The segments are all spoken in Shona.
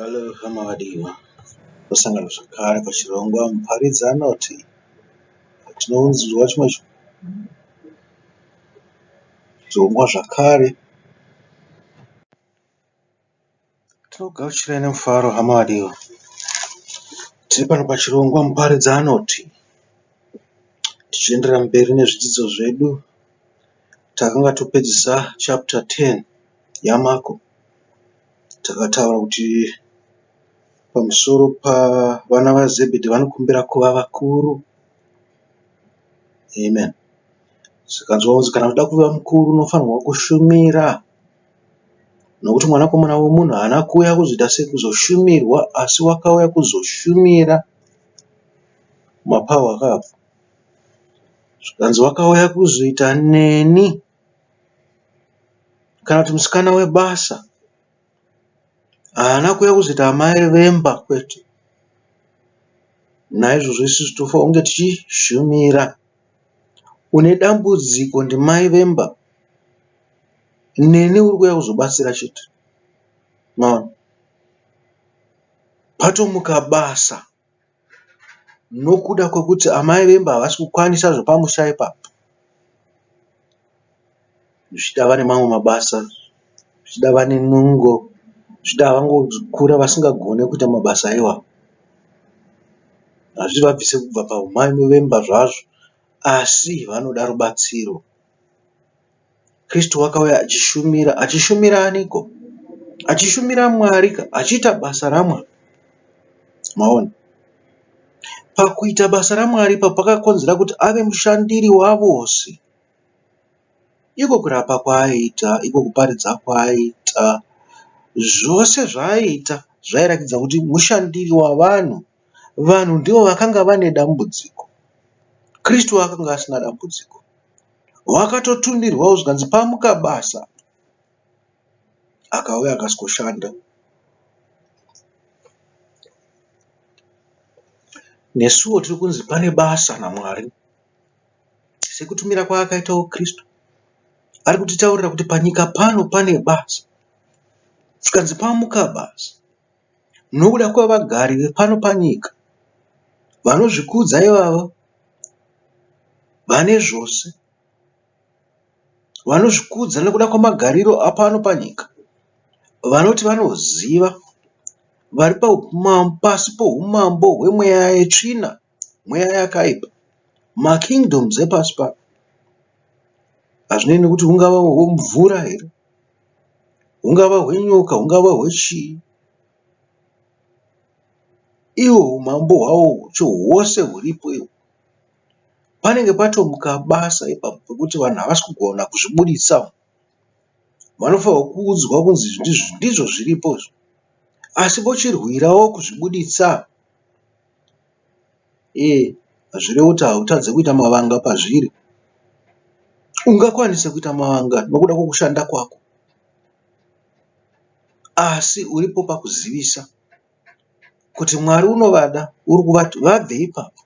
Halo hama wadiwa, kusangana zvakare pachirongwa muparidzi anoti tinounzwa chimwe chirongwa zvakare. Tinogamuchirai nemufaro hama wadiwa. Tiri pano pachirongwa muparidzi anoti, tichienderera mberi nezvidzidzo zvedu. Takanga topedzisa chapter 10 yaMako. Takataura kuti pamusoro pavana vaZebhedhi vanokumbira kuva vakuru. Amen. Zvikanzwa kunzi kana uda kuva mukuru unofanirwa kushumira, nokuti mwanakomana womunhu haana kuuya kuzoita sekuzoshumirwa, asi wakauya kuzoshumira mapahu akabva. Zvikanzi wakauya kuzoita neni, kana kuti musikana webasa. Haana kuuya kuzoita amai vemba, kwete. Naizvozvo isusu tofanira kunge tichishumira. Une dambudziko ndimai vemba, neni uri kuuya kuzobatsira chete. Maona, patomuka basa nokuda kwekuti amai vemba havasi kukwanisa zvepamusha ipapo. Zvichida vane mamwe mabasa, zvichida vane nungo, zvichida vangokura vasingagone kuita mabasa iwayo. Hazviti vabvise kubva paumai vemba zvazvo, asi vanoda rubatsiro. Kristu wakauya achishumira. Achishumira aniko? Achishumira Mwari, achiita basa raMwari. Maona, pakuita basa raMwari pakakonzera kuti ave mushandiri wavose. Iko kurapa kwaaiita, iko kuparidza kwaaiita, zvose zvaaita zvairatidza kuti mushandiri wavanhu. Vanhu ndivo vakanga vane dambudziko. Kristu akanga asina dambudziko. Wakatotumirwawo zvikanzi pamuka basa, akauya akasikoshanda. Nesuwo tiri kunzi pane basa naMwari, sekutumira kwaakaitawo Kristu. Ari kutitaurira kuti panyika pano pane basa. Zvikanzi pamuka basa, nokuda kwavagari vepano panyika vanozvikudza ivavo, vane zvose, vanozvikudza nekuda kwamagariro apano panyika, vanoti vanoziva, vari pasi poumambo hwemweya yetsvina, mweya yakaipa, makingdoms epasi pano. Hazvinei nekuti hungava hwemvura here, hungava hwenyoka, hungava hwechii. Iwo umambo hwawo hwose huripo iwo. Panenge patomuka basa ipapo pekuti vanhu havasi kugona kuzvibuditsa. Vanofanirwa kuudzwa kunzi ndizvo zviripo, asi vochirwirawo kuzvibuditsa. Hazvirevi kuti hautadze kuita mavanga pazviri. Ungakwanisa kuita mavanga nokuda kwokushanda kwako, asi uripo pakuzivisa kuti Mwari unovada, uri kuvati vabve ipapo.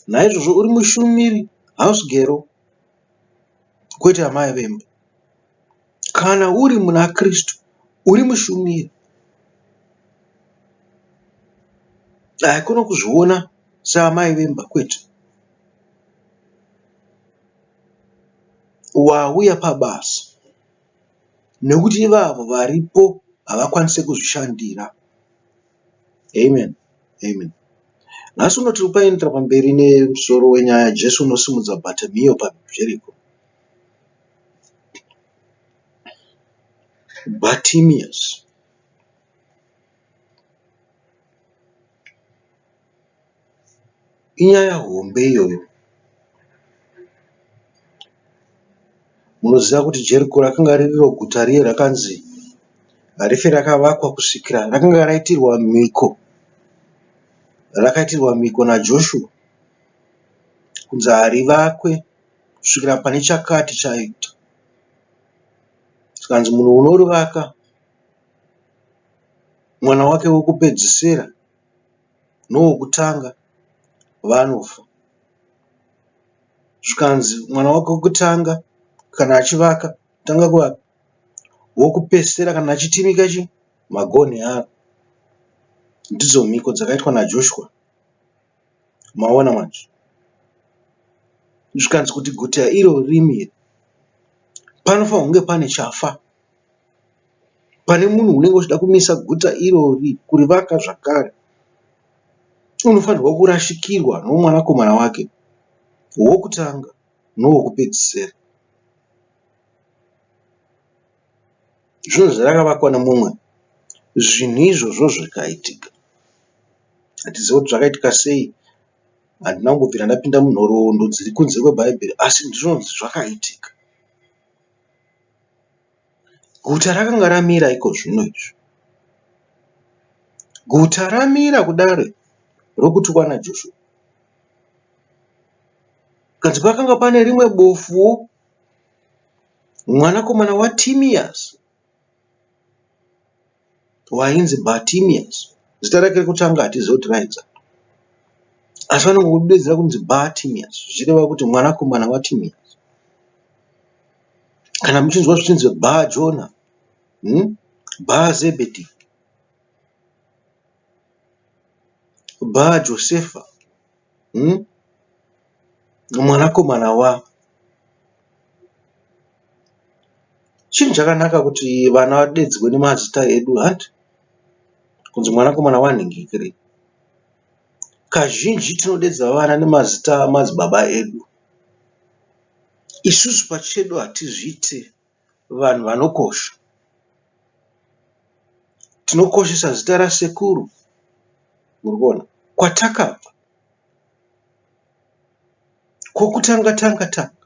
Naizvozvo uri mushumiri, house girl, kwete amai vemba. Kana uri muna Kristu, uri mushumiri. Haikona kuzviona seamai vemba, kwete. Wauya pabasa, nekuti ivavo varipo havakwanise kuzvishandira. Amen. Amen. Nhasi uno tiri kuendera pamberi nemusoro wenyaya Jesu unosimudza Bartimeo paJeriko. Bartimeus. Inyaya hombe iyoyo. Munoziva kuti Jeriko rakanga ririro guta riye rakanzi harife rakavakwa kusvikira rakanga raitirwa mhiko. Rakaitirwa mhiko naJoshua kunzi harivakwe kusvikira pane chakati chaita. Zvikanzi munhu unorivaka, mwana wake wokupedzisira nowokutanga vanofa. Zvikanzi mwana wake wokutanga kana achivaka, tanga kuvaka, wokupedzisira kana achitimika ngoni aro, Ndidzo mhiko dzakaitwa naJoshua. Maona manje. Zvikanzi kuti guta iro rimire, panofanira kunge pane chafa. Pane munhu unenge uchida kumisa guta irori kurivaka zvakare. Unofanirwa kurashikirwa nomwanakomana wake wokutanga nowokupedzisira. Zvinhu zvarakavakwa nemumwe, zvinhu izvozvo zvikaitika. Hatizivi kuti zvakaitika sei. Handina kumbobvira ndapinda munhoroondo dziri kunze kweBhaibheri, asi ndinonzi zvakaitika. Guta rakanga ramira iko zvino izvi. Guta ramira kudare rokutukwa naJoshua. Kanzi pakanga pane rimwe bofu, mwanakomana waTimiusi, wainzi Bartimeo. Zita rake rekutanga hatizivi kuti rainzi, asi vanongobedzera kunzi Bartimeo, zvichireva kuti mwanakomana waTimiusi. Kana muchinzwa zvichinzi Bar Jona, Bar Zebedhi, Bar Josefa, mwanakomana wa. Chinhu chakanaka kuti vana vadedzwe nemazita edu, handi kunzi mwanakomana wanhingikiri. Kazhinji tinodedza vana nemazita amadzibaba edu. Isusu pachedu hatizviti vanhu vanokosha. Tinokoshesa zita rasekuru, murikuona, kwatakabva, kwokutanga-tanga-tanga,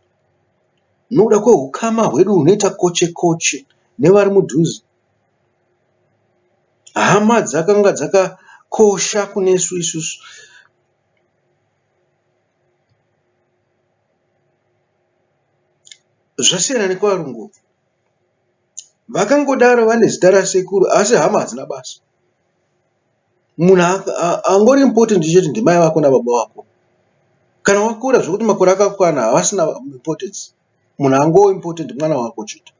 nokuda kwehukama hwedu hunoita koche-koche nevari mudhuze. Hama dzakanga dzakakosha kunesu isusu. Zvasiyana nekwarungu, vakangodaro vane zita rasekuru asi hama hadzina basa. Munhu angori important chete ndimai vako nababa vako. Kana wakura zvokuti makore akakwana havasina importance, munhu angova important mwana wako chete.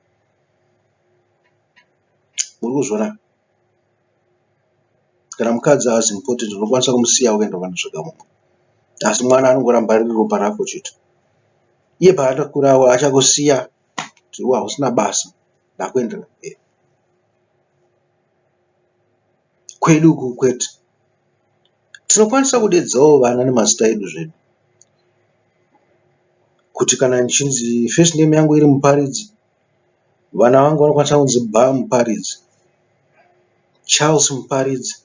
Muri kuzviona? Kana mukadzi haasi important, unokwanisa kumusiya ukaenda kunotsvaga mumwe. Asi mwana anongoramba riri ropa rako chete. Iye paanokurawo achakusiya kuti hausina basa, ndakuendera mberi. Kwedu uku kwete. Tinokwanisa kudedzawo vana nemazita edu zvedu. Kuti kana nchinzi first name yangu iri Muparidzi, vana vangu vanokwanisa kunzi Ba Muparidzi, Charles Muparidzi,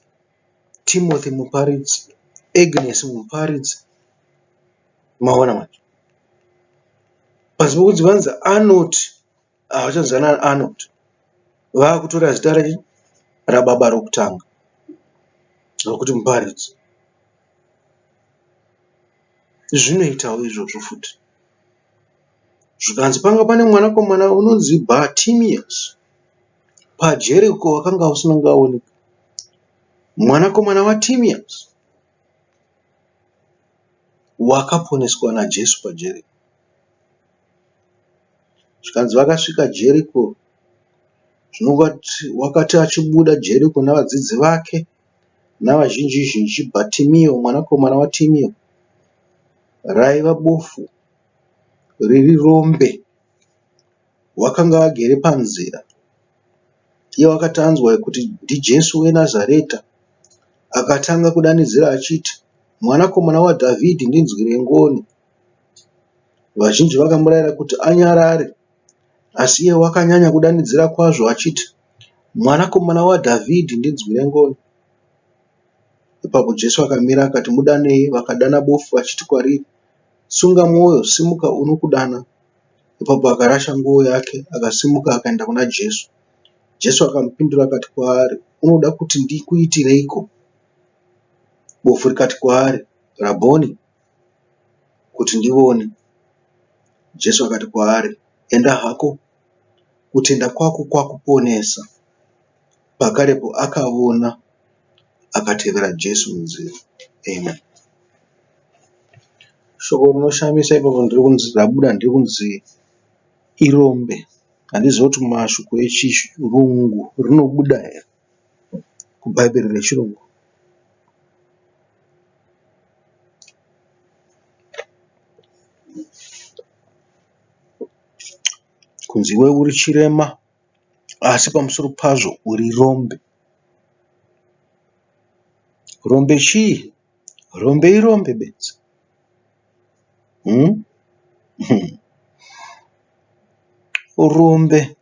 Timothy Muparidzi, Agnes Muparidzi. Maona manje. Pasi pokunzi vanzi Arnold, havachanzana Arnold. Vakutora zita rababa rokutanga rokuti Muparidzi. Zvinoitawo izvozvo futi. Zvikanzi panga pane mwanakomana unonzi Bartimeo paJeriko wakanga usingaoneka. Mwanakomana waTimiusi wakaponeswa naJesu paJeriko. Zvikanzi vakasvika Jeriko, wakati achibuda Jeriko navadzidzi vake navazhinji, Bartimeo mwanakomana waTimeo, raiva bofu riri Rombe, wakanga vagere panzira. Iye wakati anzwa kuti ndiJesu weNazareta, akatanga kudanidzira achiti, mwanakomana waDavidhi, ndinzwire ngoni. Vazhinji vakamurayira kuti anyarare, asi iye wakanyanya kudanidzira kwazvo achiti, mwanakomana waDavidhi, ndinzwire ngoni. Ipapo Jesu akamira akati, mudanei. Vakadana bofu vachiti kwariri, sunga mwoyo, simuka, unokudana. Ipapo akarasha nguo yake, akasimuka akaenda kuna Jesu. Jesu akamupindura akati kwaari, unoda kuti ndikuitireiko? Bofu rikati kwaari, Rabhoni, kuti ndione. Jesu akati kwaari, enda hako, kutenda kwako kwakuponesa. Pakarepo akaona, akatevera Jesu munzira. Amen. Shoko rinoshamisa ipapo rabuda ndiri kunzi irombe. Handizivi kuti mashoko echirungu rinobuda here kuBhaibheri rechirungu. kunzi iwe uri chirema asi pamusoro pazvo uri rombe. Rombe chii? Rombe irombe bedzi. Rombe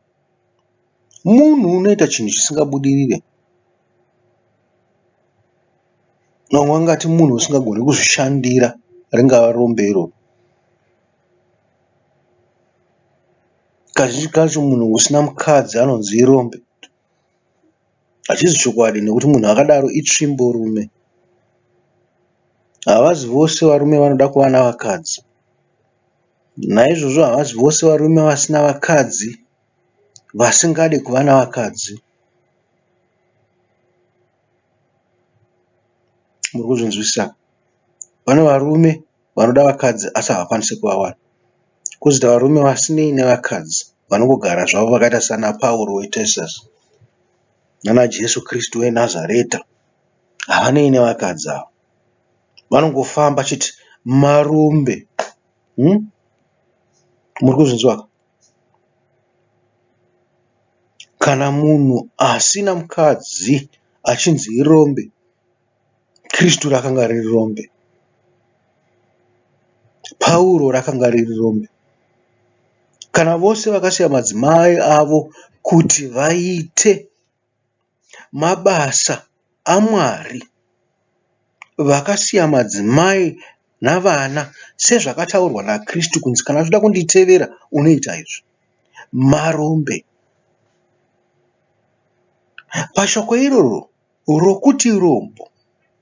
munhu unoita chinhu chisingabudirire. Vamwe vangati munhu usingagoni kuzvishandira, ringava rombe iroro. Kazhinji kacho munhu usina mukadzi anonzi irombe. Hachisi chokwadi nekuti munhu akadaro itsvimborume. Havazi vose varume vanoda kuva navakadzi. Naizvozvo havazi vose varume vasina vakadzi vasingade kuva navakadzi. Muri kuzvinzwisisa? Pane varume vanoda vakadzi asi havakwanisi kuvawana. Kwozoita varume vasinei nevakadzi vanongogara zvavo vakaita sana Pauro weTesasi nana Jesu Kristu weNazareta. Havanei nevakadzi ava. Vanongofamba chete marombe. Muri kuzvinzwa? Kana munhu asina mukadzi achinzi irombe, Kristu rakanga riri rombe. Pauro rakanga riri rombe. Kana vose vakasiya madzimai avo kuti vaite mabasa aMwari, vakasiya madzimai navana, sezvakataurwa naKristu kunzi kana uchida kunditevera unoita izvi, marombe. Pashoko iroro rokuti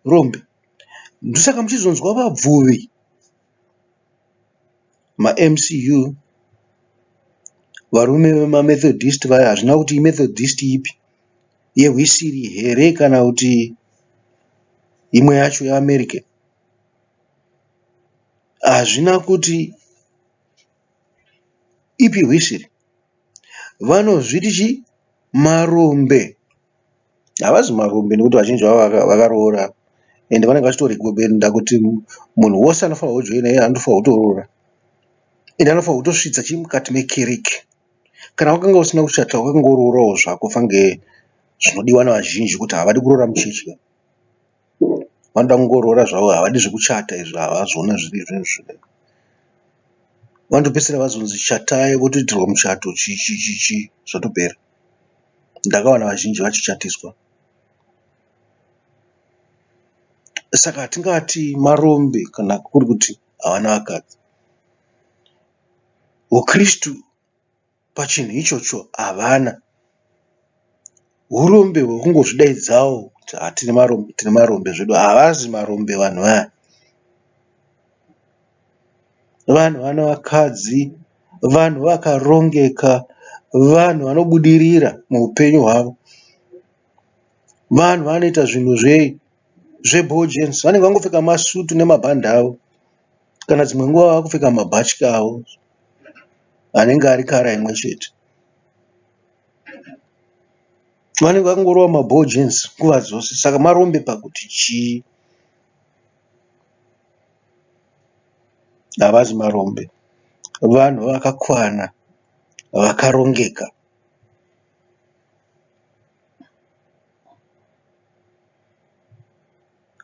rombe, ndosaka muchizonzwa vabvuvi, maMCU, varume vemaMethodist vaya, hazvina kuti iMethodist ipi, yeHwisiri here kana kuti imwe yacho yeAmerican, hazvina kuti ipi Hwisiri, vanozviti chi? Marombe. Havazi marombe nekuti vazhinji vavo vakaroora, ende vanenge vachitorekomenda kuti munhu wose anofanirwa kujoina iye anofanirwa kutoroora, ende anofanirwa kutosvitsa chiri mukati mekereke. Kana wakanga usina kuchata wakanga uroorawo zvako, fange zvinodiwa navazhinji kuti havadi kuroora muchechi. Vanoda kungoroora zvavo, havadi zvekuchata izvo, havazvona zviri zvinhu. Vanotopedzisira vazonzi chatai, votoitirwa muchato zvotopera. Ndakaona vazhinji vachichatiswa. Saka hatingati marombe kana kuri kuti havana vakadzi. VoKristu pachinhu ichocho havana. Urombe hwekungozvidaidzawo kuti tine marombe zvedu. Havazi marombe vanhu vaya. Vanhu vana vakadzi, vanhu vakarongeka, vanhu vanobudirira muupenyu hwavo, vanhu vanoita zvinhu zvebhojens. Vanenge vangopfeka masutu nemabhandi avo, kana dzimwe nguva vakupfeka mabhatya avo anenge ari kara imwe chete. Vanenge vakangorova mabhojens nguva dzose. Saka marombe pakuti chii? Havazi marombe. Vanhu vakakwana, vakarongeka.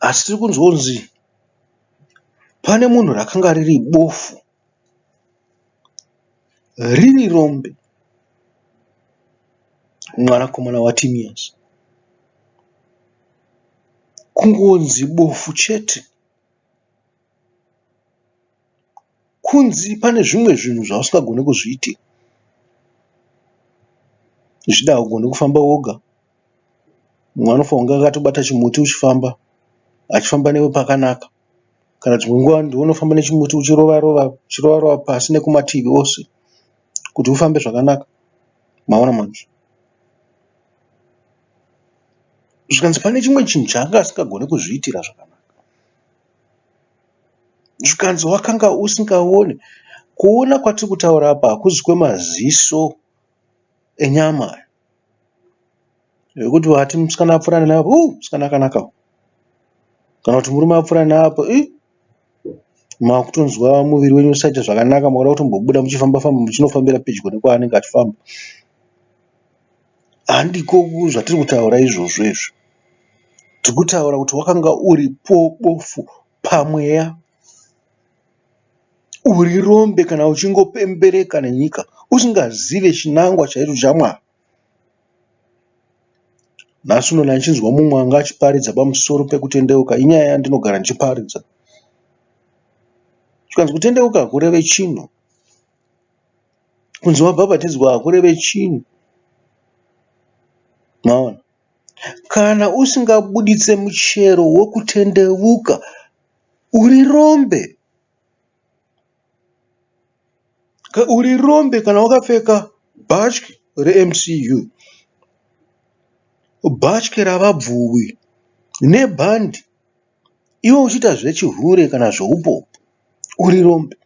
Asi tiri kunzonzi pane munhu rakanga riri bofu, riri rombe, mwanakomana waTimiusi. Kungonzi bofu chete, kunzi pane zvimwe zvinhu zvausingagoni kuzviitira. Zvida haugoni kufamba woga. Mumwe anofanira kunge akatobata chimuti uchifamba, achifamba newe pakanaka. Kana dzimwe nguva ndiwe unofamba nechimuti uchirova pasi nekumativi ose kuti ufambe zvakanaka. Maona manzvo. Zvikanzi pane chimwe chinhu chaanga asingagoni kuzviitira zvakanaka. Zvikanzi wakanga usingaoni. Kuona kwatiri kutaura apa hakuzi kwemaziso enyama, zvekuti vati musikana apfuurane napo, musikana akanaka. Kana kuti murume apfuurane napo, makutonzwa muviri wenyu usaita zvakanaka, makuda kutombobuda muchifamba-famba muchinofambira pedyo nekwaanenge achifamba. Handiko zvatiri kutaura izvozvo izvi. Tiri kutaura kuti wakanga uripo bofu pamweya, uri rombe kana uchingopembereka nenyika usingazive chinangwa chaicho chaMwari. Nhasi unoona nichinzwa mumwe anga achiparidza pamusoro pekutendeuka. Inyaya yandinogara ndichiparidza. Chikanzi kutendeuka hakureve chinhu. Kunzi wabhabhatidzwa hakureve chinhu. Maona, kana usingabuditse muchero wokutendeuka, uri rombe. Uri rombe kana wakapfeka bhatyi reMCU, bhatyi ravabvuwi nebhandi, iwe uchiita zvechihure kana zveupopu, uri rombe.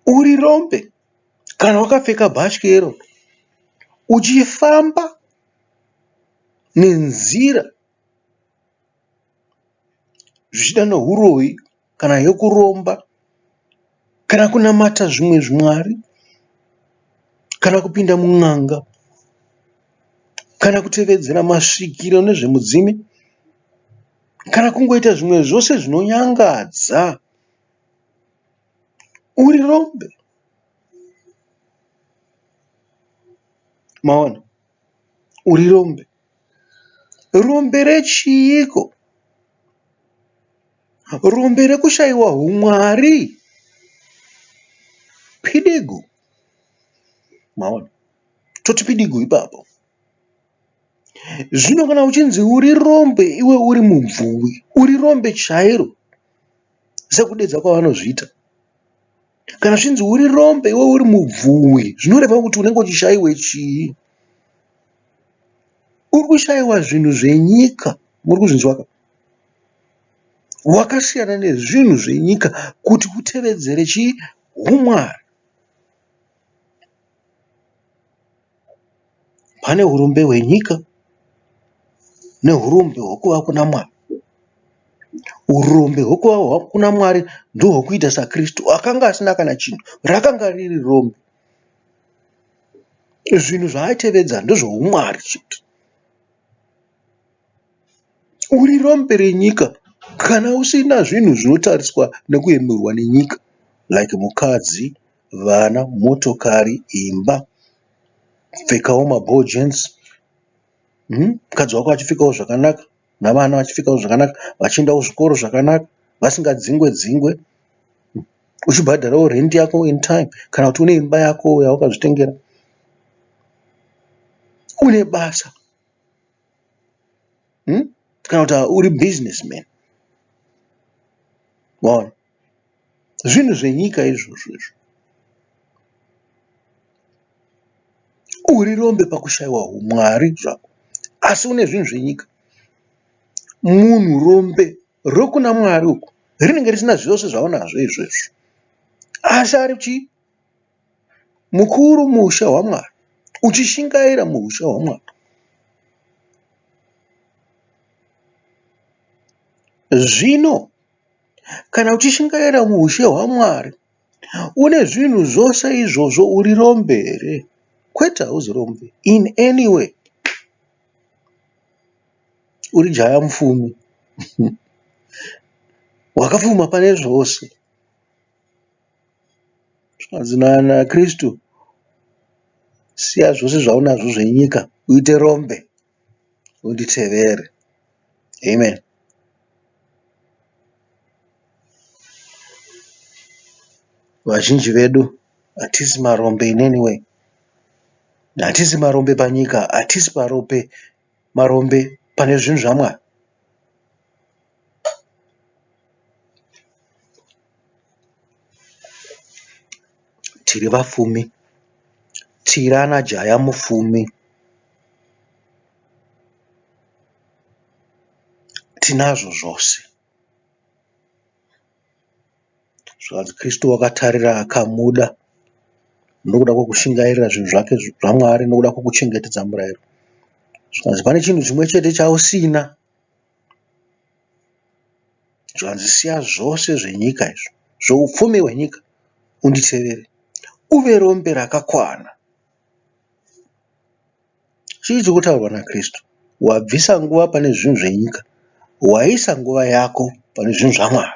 Uri rombe kana wakapfeka bhatyi ero uchifamba nenzira zvichida neuroyi kana yokuromba kana kunamata zvimwe zvimwari kana kupinda mun'anga kana kutevedzera masvikiro nezvemudzime kana kungoita zvimwe zvose zvinonyangadza, uri rombe. Maona, uri rombe. Rombe rechiiko? Rombe rekushayiwa humwari. Pidigu. Maona, toti pidigu ipapo. Zvino kana uchinzi uri rombe iwe uri mubvuwi, uri rombe chairo, sekudedza kwavanozviita. Kana zvinzi uri rombe iwe uri mubvuwi, zvinoreva kuti unenge uchishayiwe chii? Uri kushayiwa zvinhu zvenyika. Muri kuzvinzwa ka? Wakasiyana nezvinhu zvenyika kuti utevedzere chii? Humwari. Pane urombe hwenyika nehurombe hwekuva kuna Mwari. Urombe hwekuva kuna Mwari ndohwokuita saKristu akanga asina kana chinhu, rakanga riri rombe. Zvinhu zvaaitevedza ndezvoumwari chete. Uri rombe renyika kana usina zvinhu zvinotariswa nekuemerwa nenyika, like mukadzi, vana, motokari, imba, pfekawo mabhojens, mukadzi wako achipfekawo zvakanaka, navana vachipfekawo zvakanaka, vachiendawo zvikoro zvakanaka, vasingadzingwe-dzingwe, uchibhadharawo rendi yako in time, kana kuti une imba yako yawakazvitengera, une basa, kana kuti uri businessman. Waona, zvinhu zvenyika izvozvo izvo. Uri rombe pakushayiwa humwari zvako, asi une zvinhu zvenyika. Munhu rombe rokuna Mwari uku rinenge risina zvose zvaunazvo izvozvo, asi ari chii? Mukuru muusha hwaMwari, uchishingaira muusha hwaMwari. Zvino kana uchishingaira muushe hwaMwari une zvinhu zvose izvozvo, uri rombe here? Kwete, hauzi rombe in any way. Uri jaya mupfumi. Wakapfuma pane zvose. Zvinonzi naKristu, siya zvose zvaunazvo zvenyika uite rombe unditevere. Amen. Vazhinji vedu hatisi marombe in any way. Hatisi marombe panyika, hatisi marombe pane zvinhu zvaMwari. Tiri vapfumi, tiri ana jaya mupfumi, tinazvo zvose. Zvanzi Kristu wakatarira akamuda nokuda kwekushingairira zvinhu zvake zvaMwari, nokuda kwekuchengetedza murayiro. Zvanzi pane chinhu chimwe chete chausina. Zvanzi siya zvose zvenyika izvo zvoupfumi hwenyika, unditevere. Uve rombe rakakwana. Chii chiri kutaurwa naKristu? Wabvisa nguva pane zvinhu zvenyika, waisa nguva yako pane zvinhu zvaMwari.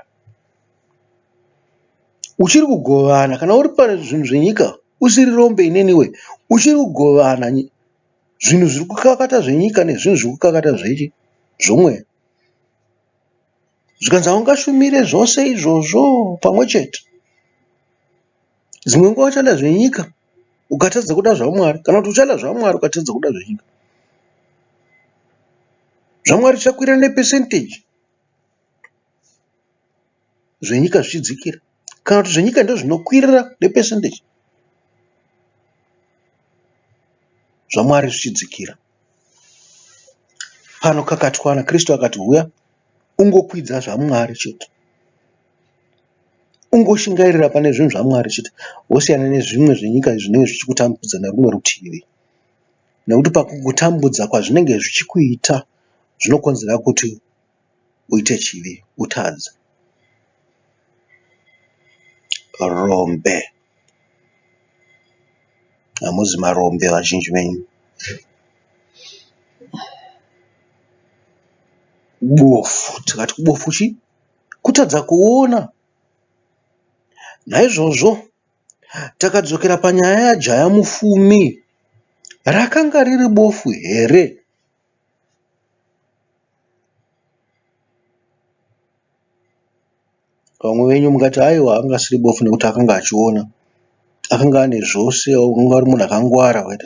Uchiri kugovana, kana uri pane zvinhu zvenyika, usiri rombe ineniwe, uchiri kugovana zvinhu zviri kukakata zvenyika nezvinhu zviri kukakata zvomweya. Zvikanzi haungashumire zvose izvozvo pamwe chete. Dzimwe nguva uchada zvenyika ukatadza kuda zvaMwari, kana kuti uchada zvaMwari ukatadza kuda zvenyika. ZvaMwari zvichakwira nepesenteji, zvenyika zvichidzikira. Kana kuti zvenyika ndizvo zvinokwirira nepesenteji, zvaMwari zvichidzikira. Pano kakatwana, Kristu akati uya ungokwidza zvaMwari chete, ungoshingairira pane zvinhu zvaMwari chete, wosiyana nezvimwe zvenyika zvinenge zvichikutambudza nerumwe rutivi. Nekuti pakukutambudza kwazvinenge zvichikuita zvinokonzera kuti uite chivi, utadze. Rombe. Hamuzi marombe vazhinji venyu. Bofu. Tikati kubofu chi? Kutadza kuona. Naizvozvo takadzokera panyaya yajaya mufumi. Rakanga riri bofu here? Vamwe venyu mungati aiwa anga asiri bofu nekuti akanga achiona. Akanga ane zvose, akanga ari munhu akangwara.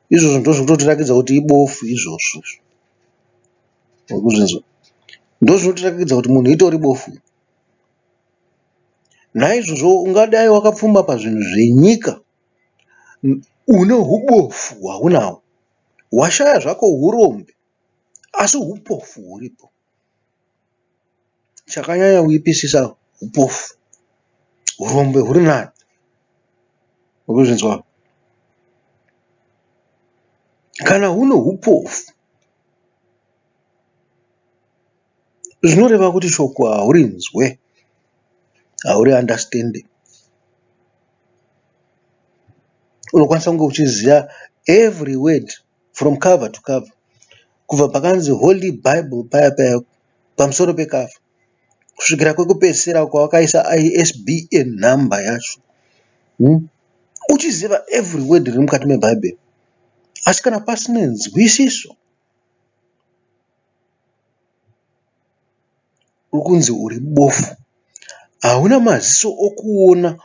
Izvozvo ndozviri kutotirakidza kuti ibofu izvozvo. Ndozvinotirakidza kuti munhu itori bofu. Naizvozvo ungadai wakapfumba pazvinhu zvenyika, une ubofu hwaunahwo. Washaya zvako urombe, asi upofu huripo. Chakanyanya kuipisisa upofu, urombe huri nani. Urikuzvinzwa? Kana une upofu, zvinoreva kuti shoko haurinzwe, hauri understanding. Unokwanisa kunge uchiziva every word from cover to cover, kubva pakanzi Holy Bible paya pamusoro pekava kusvikira kwekupedzisira kwawakaisa ISBN number yacho. Uchiziva every word riri mukati meBhayibheri, asi kana pasina nzwisiso, ukunzi uri bofu, hauna maziso okuona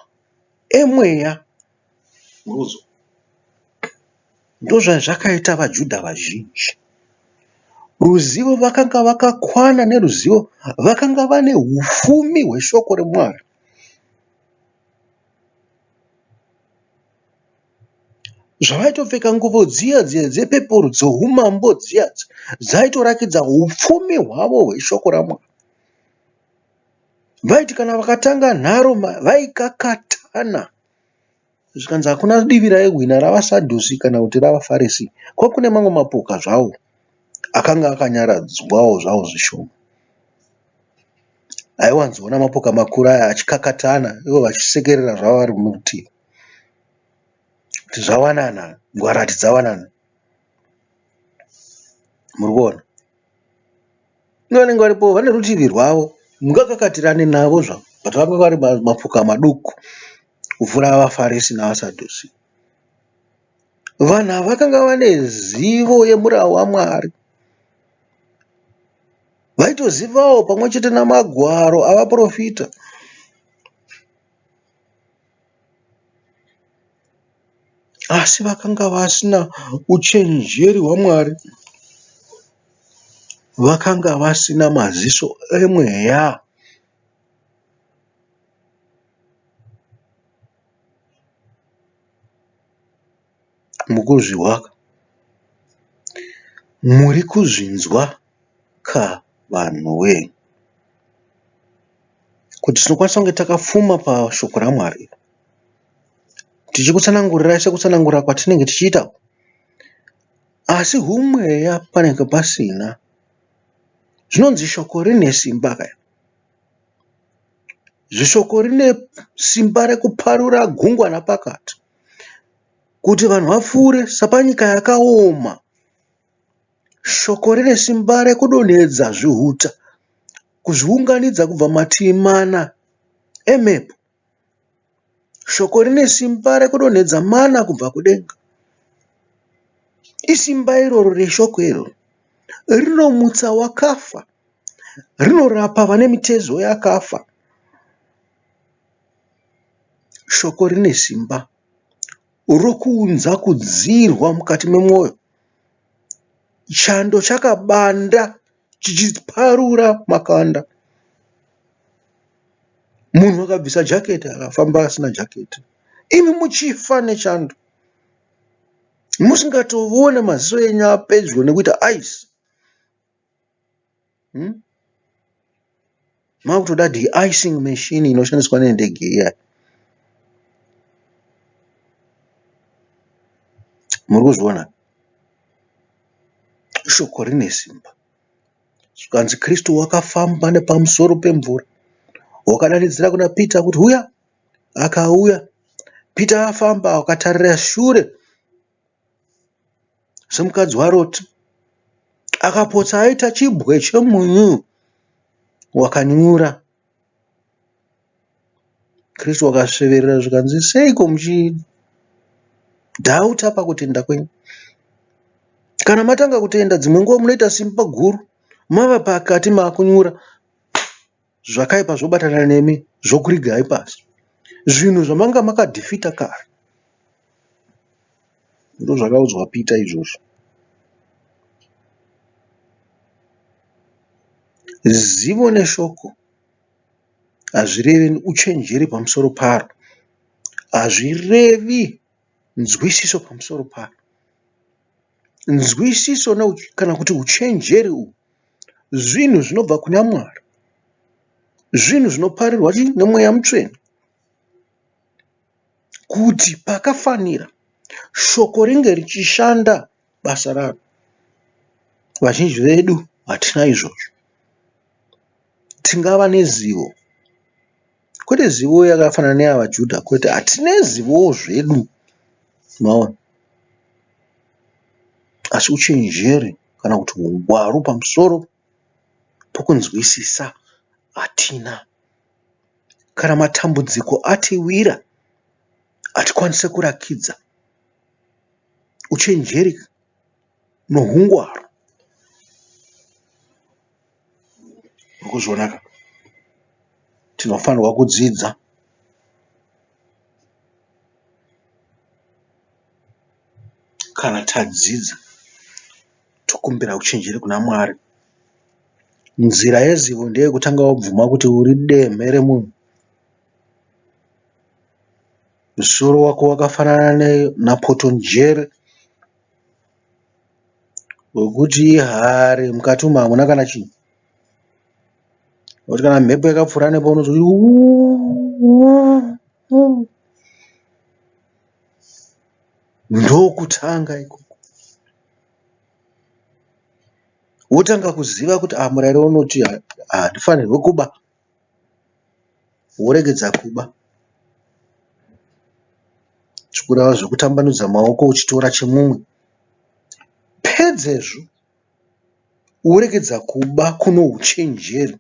emweya. Ndozvazvakaita vaJudha vazhinji. Ruzivo vakanga vakakwana neruzivo, vakanga vane hufumi hweshoko reMwari. Zvavaitopfeka nguvo dziya dzepepuru dzoumambo dziya dzaitorakidza hupfumi hwavo hweshoko raMwari. Vaiti kana vakatanga nharo vaikakatana. Zvikanzi hakuna divi raihwina ravasadhusi kana kuti ravafarisi. Kwakune mamwe mapoka zvawo akanga akanyaradzwawo zvawo zvishoma. Aiwanzoona mapoka makuru aya achikakatana, ivo vachisekerera zvavo vari murutivi. Kuti zvawanana, ngwarati dzawanana. Muri kuona? Vanenge varipo vane rutivi rwavo, mungakakatirane navo zvavo, but vanga vari mapoka maduku kupfuura vafarisi navasadhusi. Vanhu ava vakanga vane zivo yemurau waMwari. Vaitozivawo pamwe chete namagwaro avaprofita. Asi vakanga vasina uchenjeri hwaMwari. Vakanga vasina maziso emweya. Mukuzviwaka, muri kuzvinzwa ka vanhu we, kuti tinokwanisa kunge takapfuma pashoko raMwari, tichikutsanangurira sekutsanangura kwatinenge tichiita, asi humweya panenge pasina. Zvinonzi shoko rine simba kaya. Zvishoko rine simba rekuparura gungwa napakati, kuti vanhu vapfuure sapanyika yakaoma. Shoko rine simba rekudonhedza zvihuta, kuzviunganidza kubva mativi mana emhepo. Shoko rine simba rekudonhedza mana kubva kudenga. Isimba iroro reshoko iroro rinomutsa wakafa, rinorapa vane mitezo yakafa. Shoko rine simba rokuunza kudzirwa mukati memwoyo. Chando chakabanda chichiparura makanda. Munhu akabvisa jaketi akafamba asina jaketi, imi muchifa nechando, musingatoone maziso enyu apedyo nekuita ice. Makutoda de-icing machine inoshandiswa nendege iya. Muri kuzviona? Shoko rine simba. Zvikanzi Kristu wakafamba nepamusoro pemvura, wakadanidzira kuna Pita kuti uya, akauya. Pita afamba akatarira shure semukadzi waRoti, akapotsa aita chibwe chemunyu wakanyura. Kristu akasveverera zvikanzi, seiko muchidhauta pakutenda kwenyu? Kana matanga kutenda, dzimwe nguva munoita simba guru, mava pakati makunyura, zvakaipa zvobatana nemi zvokurigai pasi. Zvinhu zvamanga makadhifita kare. Ndo zvakaudzwa Pita izvozvo. Zivo neshoko hazvirevi uchenjeri pamusoro paro, hazvirevi nzwisiso pamusoro paro. Nzwisiso kana kuti uchenjeri uhu zvinhu zvinobva kuna Mwari, zvinhu zvinoparirwa nemweya mutsvene, kuti pakafanira shoko ringe richishanda basa raro. Vazhinji vedu hatina izvozvo. Tingava nezivo, kwete zivo yakafanana neyavaJudha, kwete, hatina zivowo zvedu, maona, asi uchenjeri kana kuti ungwaru pamusoro pokunzwisisa hatina. Kana matambudziko atiwira hatikwanise kurakidza, uchenjeri nohungwaru. Kuzvonaka, tinofanirwa kudzidza. Kana tadzidza, tokumbira uchenjeri kuna Mwari. Nzira yezivo ndeyekutanga wabvuma kuti uri demhe remunhu. Musoro wako wakafanana napotonjere, wekuti ihari mukati umu hamuna kana chinhu. Kuti kana mhepo yakapfuura nepo unozoti ndokutanga ikoko. Wotanga kuziva kuti murayiro unoti handifanirwi kuba, woregedza kuba. Chikurava zvekutambanudza maoko uchitora chemumwe. Pedzezvo woregedza kuba kuno uchenjeri.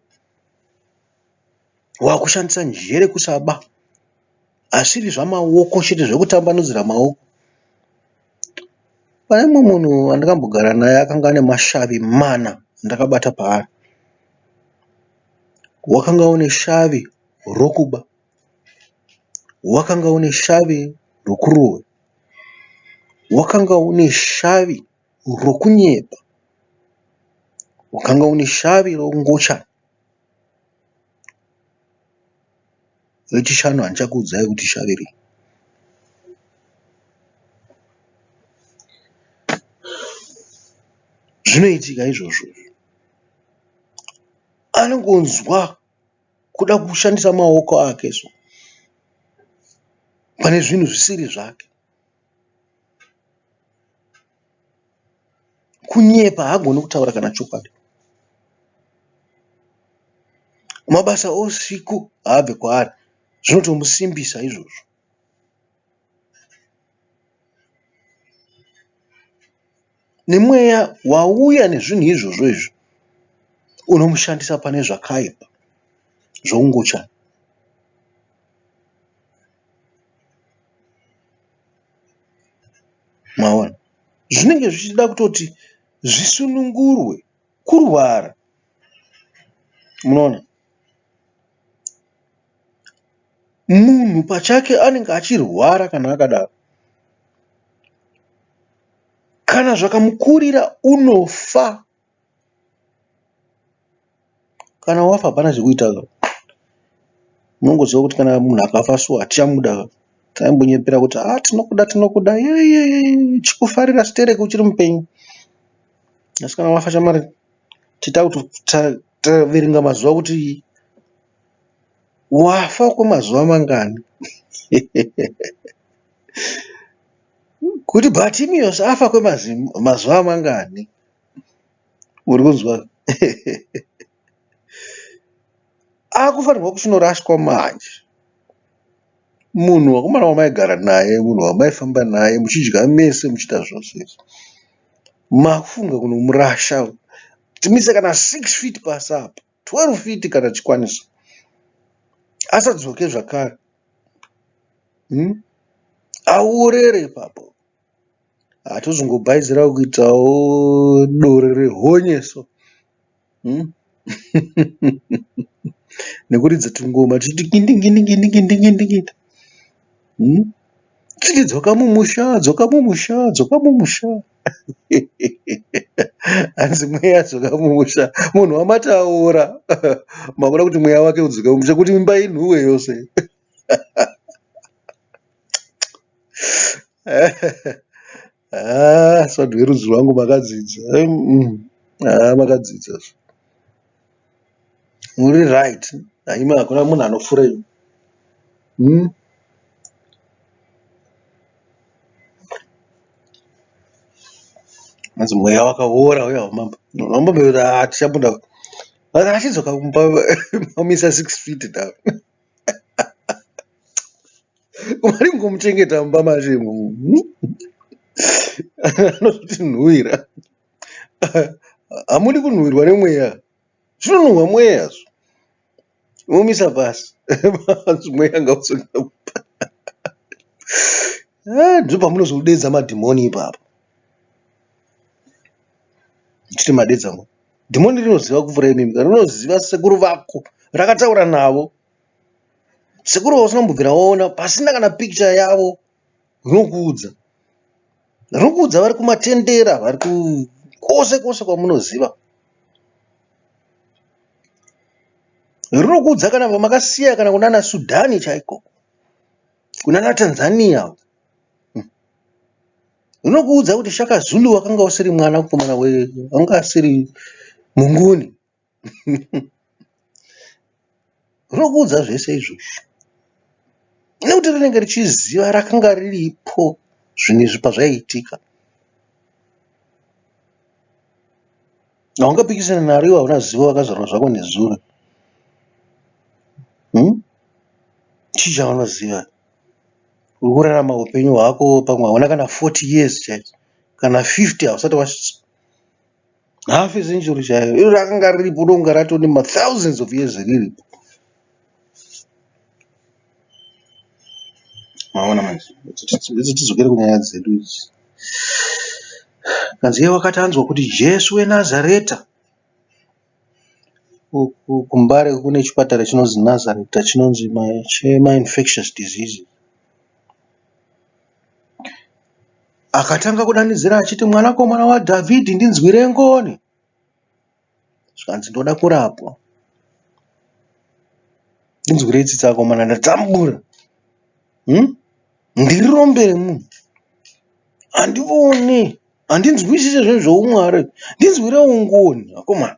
Wakushandisa njere kusaba, asiri zvamaoko chete zvekutambanudzira maoko. Pane mumwe munhu wandakambogara naye akanga ane mashavi mana ndakabata paari. Wakanga une shavi rokuba, wakanga une shavi rokurova, wakanga une shavi rokunyepa, wakanga une shavi rongocha. Wechishanu handichakuudzai kuti shavi rii. Zvinoitika izvozvo. Anongonzwa kuda kushandisa maoko ake so pane zvinhu zvisiri zvake. Kunyepa haagoni kutaura kana chokwadi. mabasa ousiku haabve kwaari, zvinotomusimbisa izvozvo. Nemweya wauya nezvinhu izvozvo izvo unomushandisa pane zvakaipa zvoungochana. Maona, zvinenge zvichida kutoti zvisunungurwe kurwara. Munoona, munhu pachake anenge achirwara kana akadaro. Kana zvakamukurira unofa. Kana wafa hapana zvekuita. Munongoziva kuti kana munhu akafa so hatichamuda. Taimbonyepera kuti tinokuda chikufarira sitereki uchiri mupenyu. Asi kana wafa chamari tita kuti taverenga mazuva kuti wafa kwemazuva mangani. Kuti Bartimeo afa kwemazuva mangani. Uri kunzwa? Akufanirwa kuchinorashwa manje. Munhu wakomana wamaigara naye, munhu wamaifamba naye, muchidya mese, muchiita zvose, mafunga kunomurasha. Timise kana 6 feet pasi apa, 12 feet kana chikwanisa, asadzoke zvakare. Aurere ipapo. Hatozongobhaizira kuitawo dore rehonyeso. Nekuridza tungoma tichiti gindingindingindingindingindingindi. Tichiti dzoka mumusha, dzoka mumusha, dzoka mumusha. Hanzi mweya dzoka mumusha. Munhu wamataura. Makuda kuti mweya wake udzoka mumusha kuti imba inhuwe yose. Svanhu verudzi rwangu makadzidza. Makadzidza. Muri right. Haima hakuna munhu anofura imi. Hanzi mweya wakaora uya wamamba. Wamamba tichabuda. Achidzoka kumba mamisa 6 feet down. Kumari kungomuchengeta mumba manje. Anozoti nhuvira. Hamudi kunhuhwirwa nemweya. Zvinonhuhwa mweya. Mumisa pasi. Mweya ngausonga kumba. Ndipo pamunozodedza madhimoni ipapo. Chiti madedza mwe. Dhimoni rinoziva kuvura imimi. Rinoziva sekuru vako. Rakataura navo. Sekuru usina kumbobvira waona pasina kana picture yavo. Rinokuudza. Rinokuudza vari kumatendera, vari kwose kwose kwamunoziva. Rinokuudza kana pamakasiya kana kunana Sudhani chaiko. Kunana Tanzania. Rinokuudza kuti Shaka Zulu wakanga usiri mwana kukomana wanga asiri mungoni. Rinokuudza zvese izvozvo. Nekuti rinenge richiziva rakanga riripo zvinhu izvi pazvaiitika. Haungapikisana nariwo hauna zivo wakazvarwa zvako nezuro. Chii chavanoziva? Uri kurarama upenyu hwako pamwe hauna kana 40 years chaidzo. Kana 50 hausati wasvitsa. Half a century chaiyo. Iro rakanga riripo donga ratoni thousands of years riripo. Maona manje. Tidzokere kunyaya dzedu idzi. Kanzi iye wakati anzwa kuti Jesu weNazareta. Kumbare kune chipatara chinonzi Nazareta chinonzi chema-infectious disease. Akatanga kudanidzira achiti mwanakomana waDavidhi ndinzwire ngoni. Zvikanzi ndoda kurapwa. Ndinzwire tsitsi yako mana ndatambura. Ndiri Rombe remunhu. Handivone. Handinzwisise zvinhu zvoumwari. Ndinzwirewo ngoni akomana.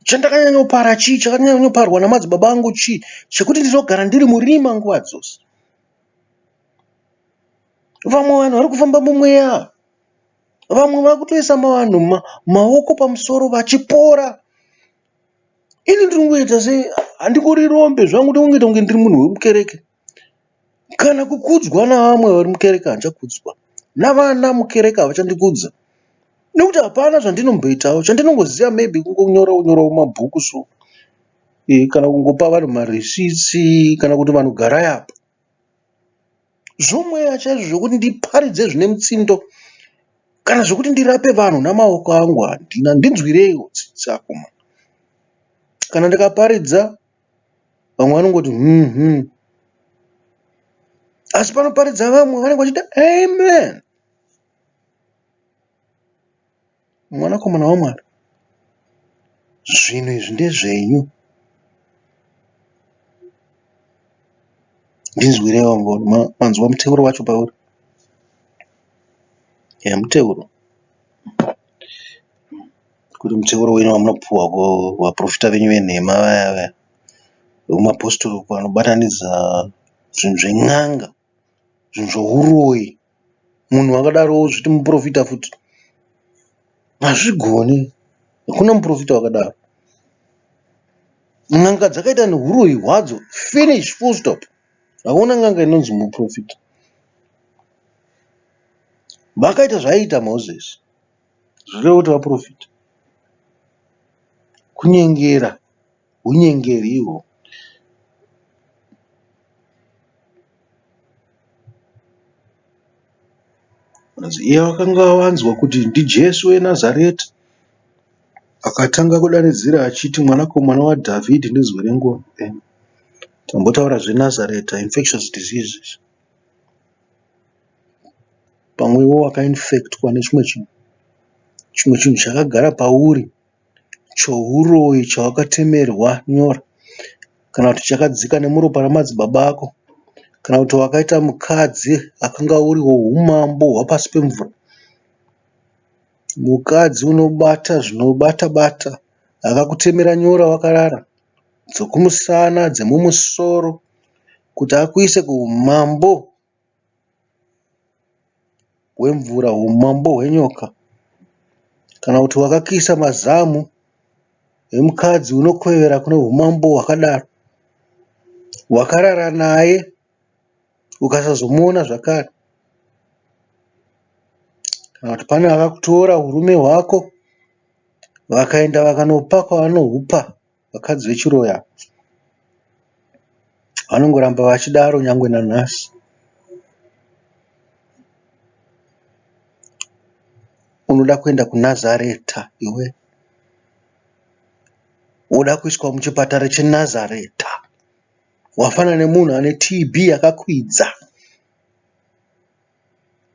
Chandakanyanyopara chii? Chakanyanyoparwa namadzibaba angu chii? Chekuti ndinogara ndiri murima nguva dzose. Vamwe vanhu vari kufamba mumweya. Vamwe vari kutoisa vanhu maoko pamusoro vachipora. ini ndinongoita sei handingori Rombe zvangu, ndinongoita kunge ndiri munhu wemukereke. Kana kukudzwa navamwe vari mukereke handichakudzwa, navana mukereke havachandikudza, nekuti hapana zvandinomboitawo. Chandinongoziva maybe kungonyora mumabhuku so kana kungopa vanhu marisitsi, kana kuti vanhu garai apa. Zvomweya chaizvo zvokuti ndiparidze zvine mutsindo, kana zvokuti ndirape vanhu namaoko angu handina. Ndinzwirewo tsako. Kana ndikaparidza vamwe vanongoti asi panoparidza vamwe vanenge vachiti amen. Mwanakomana waMwari, zvinhu izvi ndezvenyu. Ndinzwirewo ngoni. Manzwa muteuro wacho pauri? Muteuro kuti muteuro wenyu wamunopiwa vaprofita venyu venhema vaya vekumapostori vanobatanidza zvinhu zven'anga, zvinhu zvouroyi. Munhu wakadaro zviti muprofita futi? Hazvigoni. Hakuna muprofita wakadaro. N'anga dzakaita neuroyi hwadzo. Finish, full stop. Hakuna n'anga inonzi muprofita. Vakaita zvaiita Mozisi, zvireva kuti vaprofita. Kunyengera, unyengeri ihwo. Iye vakanga vanzwa kuti ndiJesu weNazareta, akatanga kudanidzira achiti, mwanakomana waDavidhi, ndinzwirewo. Tambotaura zveNazareta, infectious diseases. Pamwewo wakainfectwa nechimwe chinhu chakagara pauri, chouroyi chawakatemerwa nyora, kana kuti chakadzika nemuropa ramadzibaba ako, kana kuti wakaita mukadzi akanga uri woumambo hwapasi pemvura, mukadzi unobata zvinobata-bata, akakutemera nyora wakarara, dzokumusana, dzemumusoro, kuti akuise kuumambo hwemvura, umambo hwenyoka, kana kuti wakakiisa mazamu emukadzi unokwevera kune umambo hwakadaro, wakarara naye ukasazomuona zvakare, kana kuti pane vakakutora urume hwako vakaenda vakanopa kwavanohupa vakadzi vechiroya, vanongoramba vachidaro nyangwe nanhasi. Unoda kuenda kuNazareta iwe? Unoda kuiswa muchipatara cheNazareta? Wafanana nemunhu ane TB yakakwidza.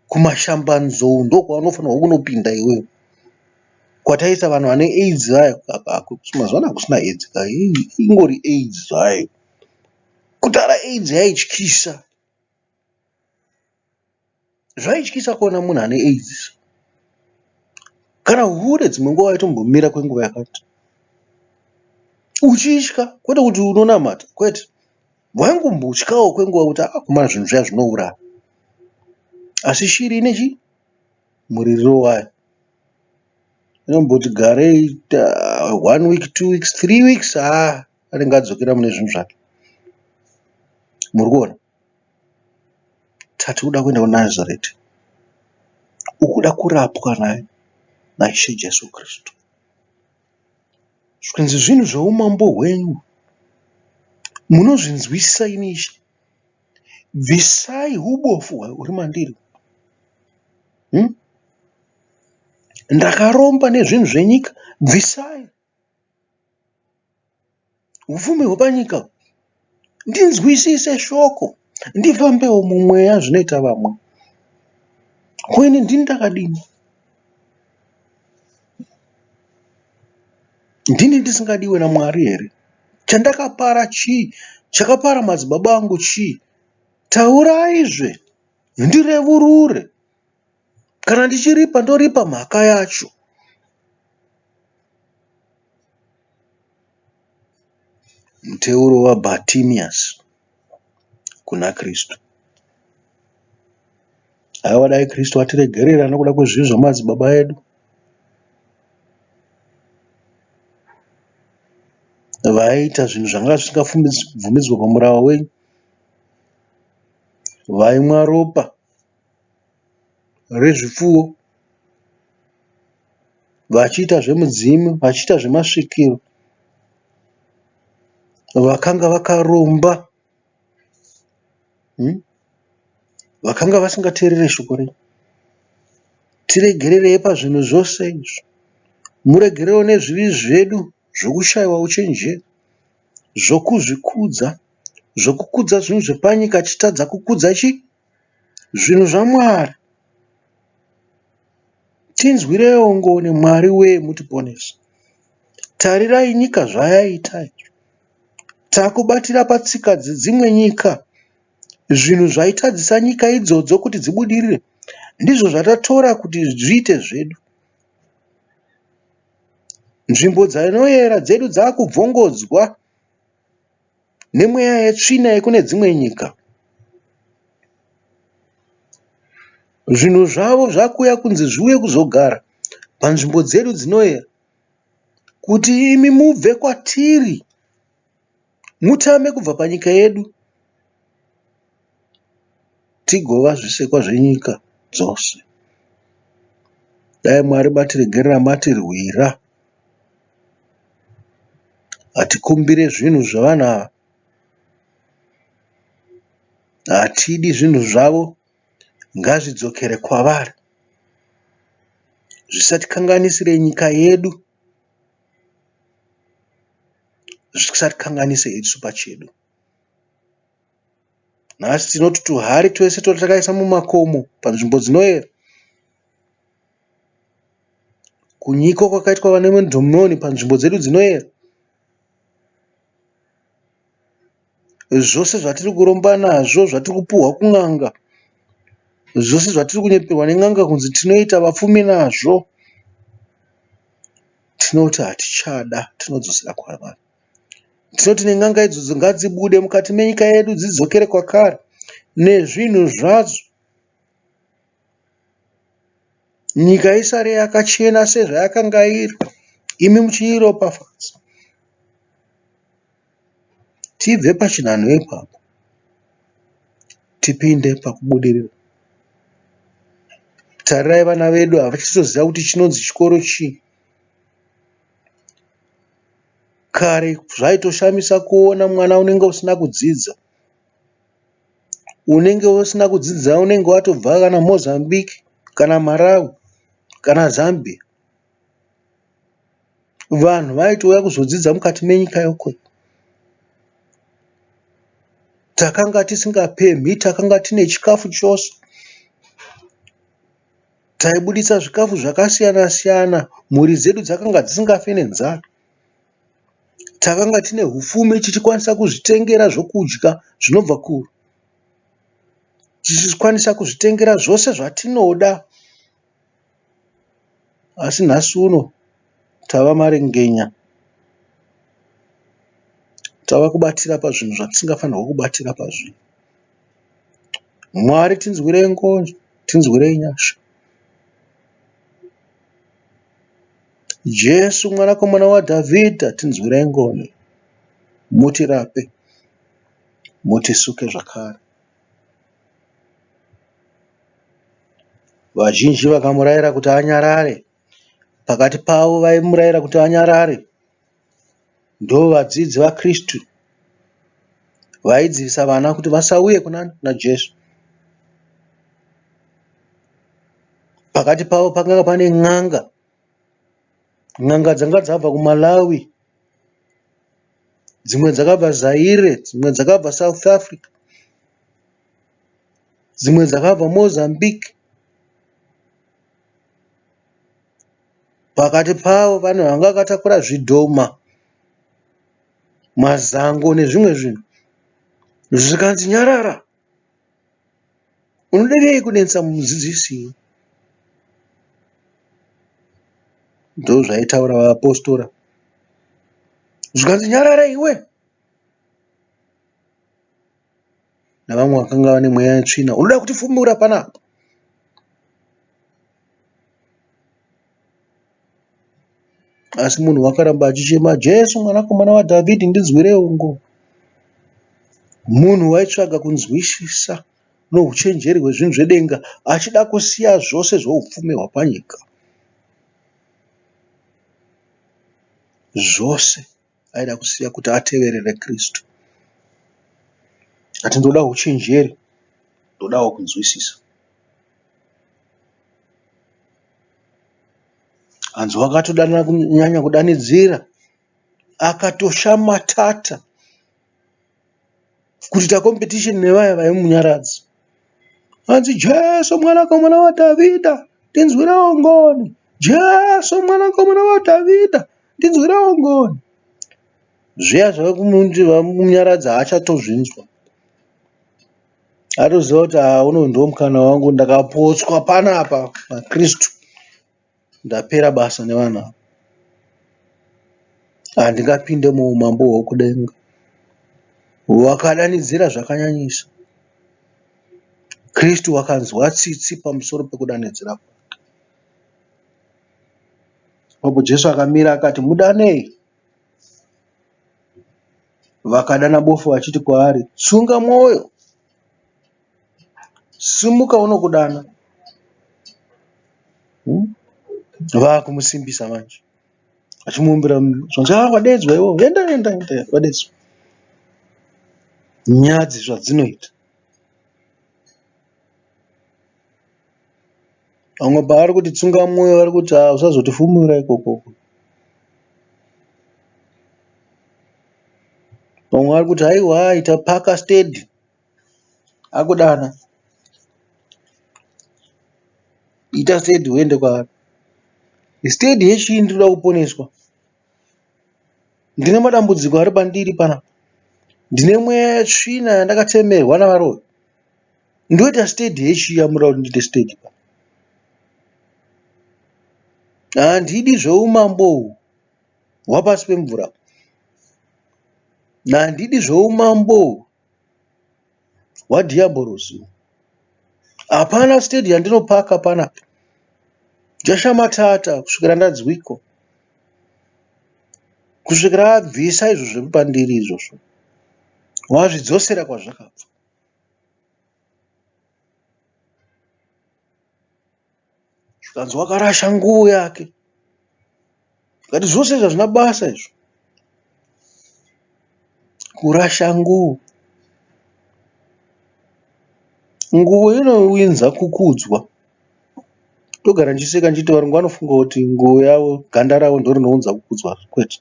Kumashambanzou ndokwaunofanirwa kunopinda iwewe. Kwataisa vanhu vane AIDS vaya, mazuvano hakusina AIDS, ingori AIDS zvayo. Kudhara AIDS yaityisa. Zvaityisa kuona munhu ane AIDS. Kana hure dzimwe nguva waitombomira kwenguva yakati, uchitya, kwete kuti unonamata, kwete, waingombotyawo kwenguva kuti kumana zvinhu zviya zvinouraya. Asi shiri ine muririro wayo. Inomboti garei 1 week, 2 weeks, 3 weeks, anenge adzokera mune zvinhu zvake. Muri kuona? Tati kuda kuenda kuNazareta, ukuda kurapwa naye naIshe Jesu Kristu. Zvikwenzi zvinhu zvoumambo hwenyu munozvinzwisisa imi Ishe. Bvisai ubofu huri mandiri. Ndakaromba nezvinhu zvenyika, bvisai. Upfumi hwepanyika, ndinzwisise shoko, ndifambewo mumweya zvinoita vamwe. Kwini ndini ndakadini? Ndini ndisingadiwe naMwari here? Chandakapara chii? Chakapara madzibaba angu chii? Tauraizve, ndirevurure. Kana ndichiripa, ndoripa mhaka yacho. Muteuro waBartimeus kuna Kristu. Aiwa, dai Kristu atiregerera nokuda kwezvivi zvamadzibaba edu. vaiita zvinhu zvanga zvisingabvumidzwe pamurava wenyu, vaimwa ropa rezvipfuwo, vachiita zvemudzimu, vachiita zvemasvikiro, vakanga vakaromba, vakanga vasingateerere shoko renyu. Tiregererei pazvinhu zvose izvi. Muregerewo nezvivi zvedu zvokushayiwa uchenjeri, zvokuzvikudza, zvokukudza zvinhu zvepanyika tichitadza kukudza zvinhu zvaMwari. Tinzwirewo ngoni, Mwari wee, mutiponese. Tarirai nyika zvayaita. Takubatira patsika dzedzimwe nyika. Zvinhu zvaitadzisa nyika idzodzo kuti dzibudirire ndizvo zvatatora kuti zviite zvedu. Nzvimbo dzinoyera dzedu dzakubvongodzwa nemweya yetsvina yekune dzimwe nyika. Zvinhu zvavo zvakuuya kunzi zviuye kuzogara panzvimbo dzedu dzinoyera, kuti imi mubve kwatiri, mutame kubva panyika yedu, tigova zvisekwa zvenyika dzose. Dai Mwari matiregerera matirwira. Hatikumbire zvinhu zvavanhu ava, hatidi zvinhu zvavo, ngazvidzokere kwavari. Zvisatikanganisire nyika yedu, zvisatikanganise isu pachedu. Nhasi tinoti tuhari twese twatakaisa mumakomo panzvimbo dzinoyera, kunyika kwakaitwa vane madhimoni panzvimbo dzedu dzinoyera, zvose zvatiri kuromba nazvo, zvatiri kupuhwa kun'anga, zvose zvatiri kunyeperwa nen'anga kunzi tinoita vapfumi nazvo, tinoti hatichada, tinodzosera kwavari. Tinoti nen'anga idzodzo ngadzibude mukati menyika yedu, dzidzokere kwakare nezvinhu zvadzo. Nyika isare yakachena sezvayakanga iri, imi muchiiropafadza. Tibve pachinhano ipapo, tipinde pakubudirira. Tarirai vana vedu havachitoziva kuti chinonzi chikoro chii. Kare zvaitoshamisa kuona mwana unenge usina kudzidza. Unenge usina kudzidza unenge watobva kana Mozambique, kana Malawi, kana Zambia. Vanhu vaitouya kuzodzidza mukati menyika yokwe. Takanga tisingapemhi, takanga tine chikafu chose. Taibudisa zvikafu zvakasiyana siyana, mhuri dzedu dzakanga dzisingafe nenzara. Takanga tine hupfumi tichikwanisa kuzvitengera zvokudya zvinobva kure, tichikwanisa kuzvitengera zvose zvatinoda. Asi nhasi uno tava marengenya, tava kubatira pazvinhu zvatisingafanirwa kubatira pazvinhu. Mwari tinzwirei ngoni, tinzwirei nyasha. Jesu mwanakomana waDavidhi, tinzwirei ngoni, mutirape, mutisuke zvakare. Vazhinji vakamurayira kuti anyarare, pakati pavo vaimurayira kuti anyarare ndo vadzidzi vaKristu vaidzivisa vana kuti vasauye kuna Jesu. Pakati pavo pakanga pane n'anga. N'anga dzanga dzabva kuMalawi, dzimwe dzakabva Zaire, dzimwe dzakabva South Africa, dzimwe dzakabva Mozambique. Pakati pavo pane vanga vakatakura zvidhoma, mazango nezvimwe zvinhu. Zvikanzi nyarara, unoderei kunetsa mudzidzisi? Ndo zvaitaura vapostora. Zvikanzi nyarara iwe, navamwe vakanga vane mweya yetsvina, unoda kutifumbura panapa? Asi munhu wakaramba achichema, Jesu mwanakomana waDavidhi, ndinzwirewo ngoni. Munhu waitsvaga kunzwisisa nouchenjeri hwezvinhu zvedenga, achida kusiya zvose zvoupfumi hwapanyika. Zvose aida kusiya kuti ateverere Kristu. Ati ndoda uchenjeri, ndodawo kunzwisisa. Hanzi wakatodanana kunyanya kudanidzira, akatoshamatata kuita kompetisheni nevaya vaimunyaradza. Hanzi Jesu mwanakomana waDhavhidha, ndinzwirewo ngoni. Jesu mwanakomana waDhavhidha, ndinzwirewo ngoni. Zviya zvavakuti vamunyaradza haachatozvinzwa. Atoziva kuti uno ndo mukana wangu, ndakapotswa panapa naKristu, ndapera basa nevanhu ava. Handingapinde muumambo hwokudenga. Wakadanidzira zvakanyanyisa. Kristu wakanzwa tsitsi pamusoro pekudanidzira. Ipapo Jesu akamira akati, mudanei. Vakadana bofu vachiti kwaari, tsunga mwoyo, simuka unokudana. Vakumusimbisa manje, achimuumbira zvanzi, wadedzwa iwo, enda, wadedzwa. Nyadzi zvadzinoita. Vamwe pavari kuti tsunga mwoyo, vari kuti usazotifumura ikoko. Vamwe vari kuti haiwa, ita paka stedi, akudana. Ita stedi uende kwaari. Stedi yechii ndinoda kuponeswa? Ndine madambudziko ari pandiri panapa. Ndine mweya yetsvina yandakatemerwa navaroi. Ndoita stedi yechii yamura kuti ndiite stedi pa? Handidi zvoumambo hwapasi pemvura. Handidi zvoumambo hwadhiabhorosi. Hapana stedi yandinopaka panapa. Ndashamatata kusvikira ndadzwiko. Kusvikira abvisa izvo zviri pandiri izvozvo. Wazvidzosera kwazvakabva. Zvikanzi wakarasha nguo yake. Ngati zvose zvazvina basa izvo. Kurasha nguo. Nguo inowinza kukudzwa. Togara ndichiseka ndichiti varungu vanofunga kuti nguo yavo, ganda ravo ndo rinounza kukudzwa. Kwete.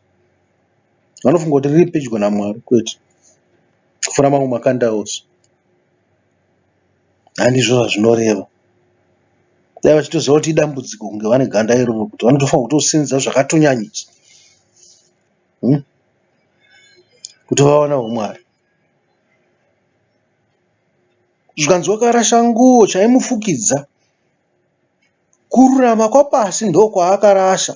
Vanofunga kuti riri pedyo naMwari. Kwete. Kupfuura mamwe makanda ose. Handizvo zvazvinoreva. Dai vachitoziva kuti idambudziko kunge vane ganda iroro, kuti vanotofanira kutosinza zvakatonyanyisa. Kuti vaonawo Mwari. Zvikanzi wakarasha nguo chaimufukidza. Kururama kwapasi ndo kwaakarasha.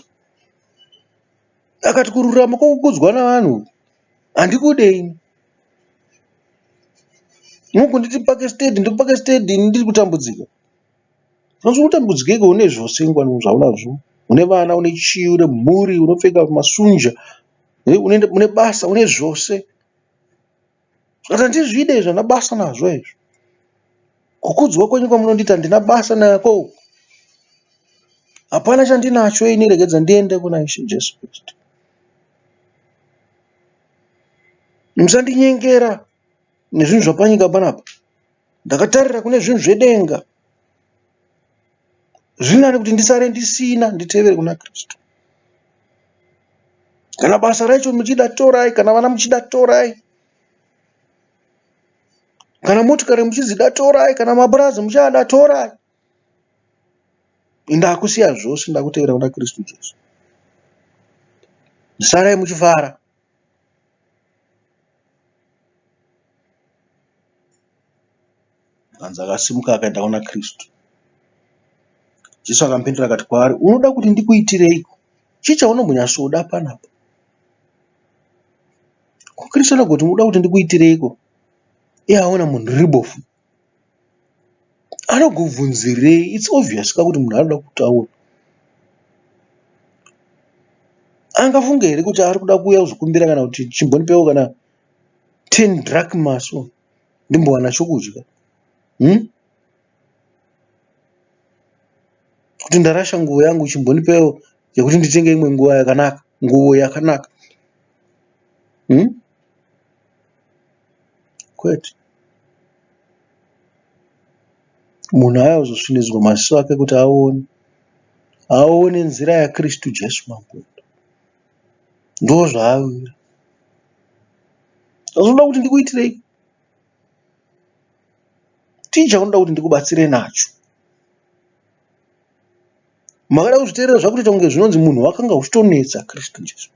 Akati kururama kwokukudzwa navanhu handikudei. Mukunditi pake stedi, ndipake stedi, ndiri kutambudzika. Unonzi kutambudzika une zvose ngwani zvaunazvo. Une vana, une chii, une mhuri, unopfeka masunja, une basa, une zvose. Saka ndizvide zvana basa nazvo izvo. Kukudzwa kwenyu kwamunonditi handina basa nako. Hapana chandinacho ini, regedza ndiende kuna Ishe Jesu Kristu. Musandinyengera nezvinhu zvapanyika panapa. Ndakatarira kune zvinhu zvedenga. Zvinani kuti ndisare ndisina, nditevere kuna Kristu. Kana basa racho muchida torai, kana vana muchida torai. Kana motikari muchidzida torai, kana maburazi muchada torai. Ndakusiya zvose, ndakutevera kuna Kristu Jesu. Sarai muchifara. Hanzi akasimuka akaenda kuna Kristu. Jesu akamupindura akati kwaari, unoda kuti ndikuitireiko? Chii chaunombonyatsoda panapa? Kristu anogoti unoda kuti ndikuitireiko? Iye aona munhu ribofu. Anogobvunzirei? It's obvious kuti munhu anoda kutaura. angafunge here kuti ari kuda kuuya kuzokumbira kana kuti chimbonipewo kana 10 drachmas ndimbowana chokudya? Kuti ndarasha nguo yangu chimbonipewo yekuti nditenge imwe nguo yakanaka. Kwete. Munhu aya kuzosvinidzwa maziso ake kuti aone nzira yaKristu Jesu Mambo. Ndo zvaawira. Unoda kuti ndikuitirei? Chii chaunoda kuti ndikubatsire nacho? Makada kuzviteerera zvakutoita kunge zvinonzi munhu wakanga uchitonetsa Kristu Jesu.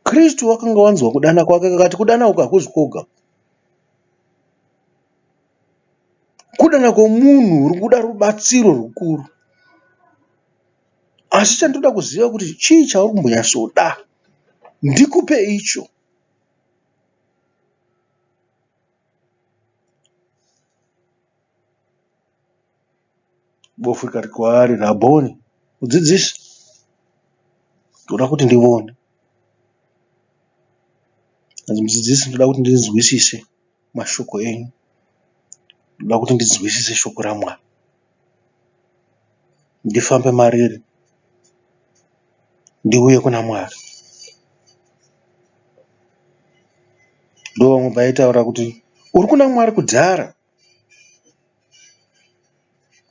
Kristu wakanga wanzwa kudana kwake, akati kudana uku hakuzi kwoga. Kudana kwomunhu uri kuda rubatsiro rukuru. Asi chandoda kuziva kuti chii chauri kumbonyatsoda, ndikupe icho. Bofu ikati kwaari, Rabhoni, mudzidzisi, ndoda kuti ndione. Kanzi mudzidzisi, ndoda kuti ndinzwisise mashoko enyu. Ndoda kuti ndinzwisise shoko raMwari. Ndifambe mariri. Ndiuye kuna Mwari. Ndo vamwe vaitaura kuti uri kuna Mwari kudhara.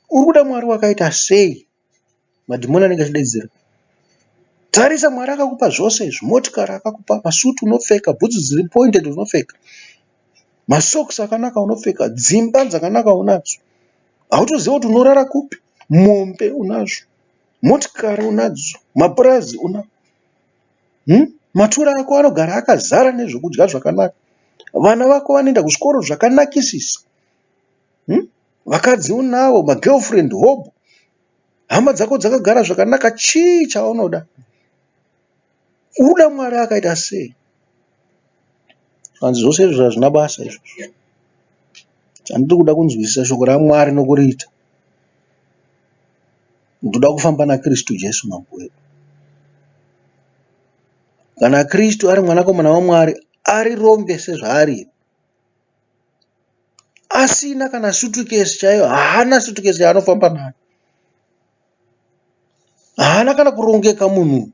Uri kuda Mwari wakaita sei? Madhimoni anenge achidedzera. Tarisa, Mwari akakupa zvose izvi, motikari akakupa, masutu unopfeka, bhutsu dziri pointed unopfeka, masokisi akanaka unopfeka, dzimba dzakanaka unadzo. Hautoziva kuti unorara kupi? Mombe unazvo, motikari unadzo, mapurazi unadzo. Matura ako anogara akazara nezvokudya zvakanaka. Vana vako vanoenda kuzvikoro zvakanakisisa. Vakadzi unavo, magirlfriend, hobo. Hama dzako dzakagara zvakanaka. Chii chaunoda? Uda Mwari akaita sei? Kanzi zvose izvo hazvina basa izvozvo. Handidi kuda kunzwisisa shoko raMwari nokuriita. Ndoda kufamba naKristu Jesu Mambo wedu. Kana Kristu ari mwanakomana waMwari, ari Rombe sezvaari, asina kana sutukesi chaiyo, haana sutukesi yaanofamba nayo. Haana kana kurongeka munhu.